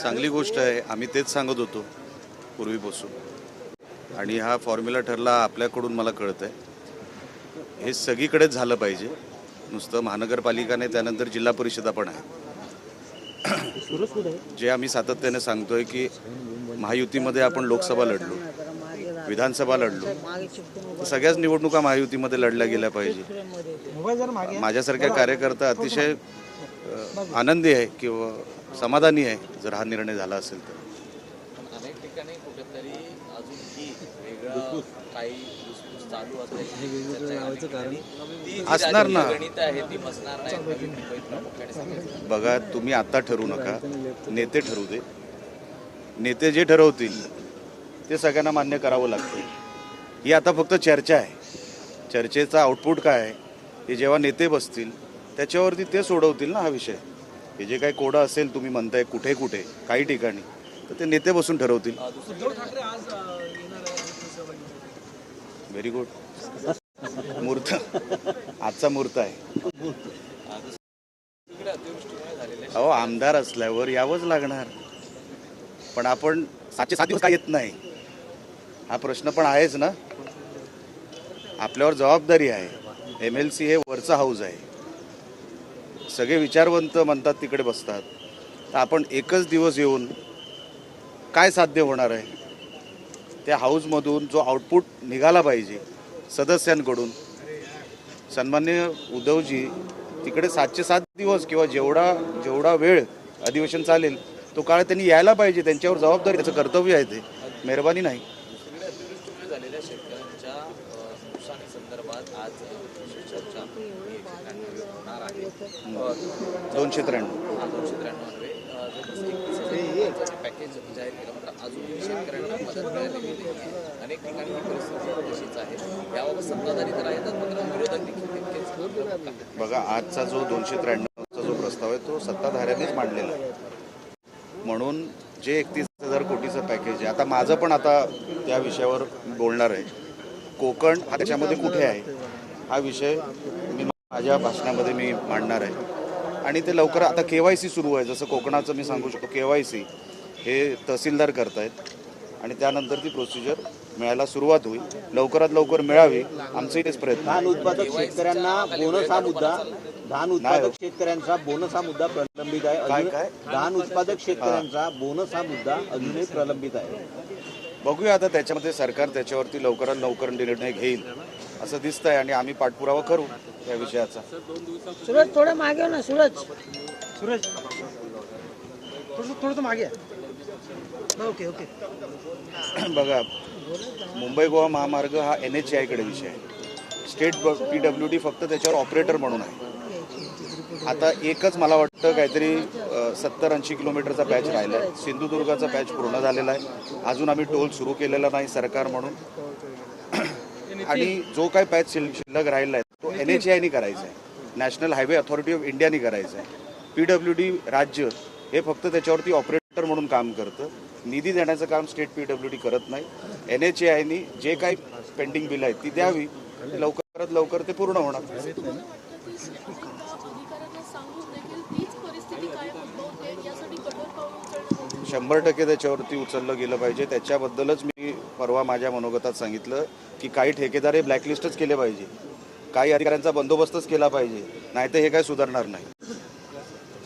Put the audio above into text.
चांगली गोष्ट आहे. आम्ही तेच सांगत होतो पूर्वीपासून, आणि हा फॉर्म्युला ठरला आपल्याकडून. मला कळत आहे हे सगळीकडेच झालं पाहिजे, नुसतं महानगरपालिका नाही, त्यानंतर जिल्हा परिषदा पण आहे. जे आम्ही सातत्याने सांगतोय की महायुतीमध्ये आपण लोकसभा लढलो, विधानसभा लढलो, तर सगळ्याच निवडणुका महायुतीमध्ये लढल्या गेल्या पाहिजे. माझ्यासारख्या कार्यकर्ता अतिशय आनंदी आहे किंवा समाधानी आहे जर हा निर्णय झाला असेल तर. अनेक ठिकाणी कुठेतरी अजूनही वेगळं काही चालू असणार ना. बघा, तुम्ही आता ठरवू नका, नेते ठरवू दे. नेते जे ठरवतील ते सगळ्यांना मान्य करावं लागतं. ही आता फक्त चर्चा आहे. चर्चेचा आउटपुट काय आहे हे जेव्हा नेते बसतील त्याच्यावरती ते सोडवतील ना हा विषय. हे जे काही कोडं असेल तुम्ही म्हणताय कुठे कुठे काही ठिकाणी, तर ते नेते बसून ठरवतील. Very good. मुहूर्त आजचा मुहूर्त आहे. अहो, आमदार असल्यावर यावंच लागणार. पण आपण 7 दिवस का येत नाही हा प्रश्न पण आहेच ना. आपल्यावर जबाबदारी आहे. MLC हे वरचा हाऊस आहे. सगळे विचारवंत म्हणतात तिकडे बसतात, तर आपण एकच दिवस येऊन काय साध्य होणार आहे. त्या हाऊसमधून जो आउटपुट निघाला पाहिजे सदस्यांकडून, सन्माननीय उद्धवजी तिकडे 7 दिवस किंवा जेवढा वेळ अधिवेशन चालेल तो काळ त्यांनी यायला पाहिजे. त्यांच्यावर जबाबदारी, त्याचं कर्तव्य आहे, ते मेहरबानी नाही. झालेल्या शेतकऱ्यांच्या नुकसानीसंदर्भात आज चर्चा होणार आहे. 293 पॅकेज जाहीर केलं, मात्र अजूनही शेतकऱ्यांना मदत मिळालेली नाही. अनेक ठिकाणी ही परिस्थिती तशीच आहे. याबाबत सत्ताधारी तर आहेतच, मात्र विरोधक देखील तितकेच. बघा, आजचा जो 293चा जो प्रस्ताव आहे तो सत्ताधाऱ्यांनीच मांडलेला आहे. म्हणून जे 31,000 कोटीचं पॅकेज आहे, आता माझं पण आता त्या विषयावर बोलणार आहे. कोकण हा त्याच्यामध्ये कुठे आहे हा विषय मी माझ्या भाषणामध्ये मी मांडणार आहे. आणि ते लवकर आता KYC सुरू आहे. जसं कोकणाचं मी सांगू शकतो, KYC हे तहसीलदार करतायत आणि त्यानंतर ती प्रोसिजर मिळायला सुरुवात होईल. लवकरात लवकर मिळावी आमचे तेच प्रयत्न. धान उत्पादक शेतकऱ्यांना बोनस हा मुद्दा शेतकऱ्यांचा बोनस हा मुद्दा प्रलंबित आहे. धान उत्पादक शेतकऱ्यांचा बोनस हा मुद्दा अजूनही प्रलंबित आहे. बघूया आता त्याच्यामध्ये सरकार त्याच्यावरती लवकरात लवकर निर्णय घेईल असं दिसतंय आणि आम्ही पाठपुरावा करू या विषयाचा. सूरज थोडं मागे ना. सूरज थोडं मागे. ओके. बघा, मुंबई गोवा महामार्ग हा NHAI कडे विषय आहे. स्टेट PWD फक्त त्याच्यावर ऑपरेटर म्हणून आहे. आता एकच मला वाटतं काहीतरी 70-80 किलोमीटरचा पॅच राहिला आहे. सिंधुदुर्गाचा पॅच पूर्ण झालेला आहे. अजून आम्ही टोल सुरू केलेला नाही सरकार म्हणून. आणि जो काही पॅच शिल्लक राहिला आहे तो NHAIने करायचा आहे. नॅशनल हायवे अथॉरिटी ऑफ इंडियाने करायचा आहे. PWD राज्य हे फक्त त्याच्यावरती ऑपरेटर म्हणून काम करतं. निधी देण्याचं काम स्टेट PWD करत नाही. NHAIने जे काही पेंडिंग बिल आहेत ती द्यावी. लवकरात लवकर ते पूर्ण होणार. 100% त्याच्यावरती उचललं गेलं पाहिजे. त्याच्याबद्दलच मी परवा माझ्या मनोगतात सांगितलं की काही ठेकेदार हे ब्लॅकलिस्टच केले पाहिजे, काही अधिकाऱ्यांचा बंदोबस्तच केला पाहिजे, नाही तर हे काय सुधारणार नाही.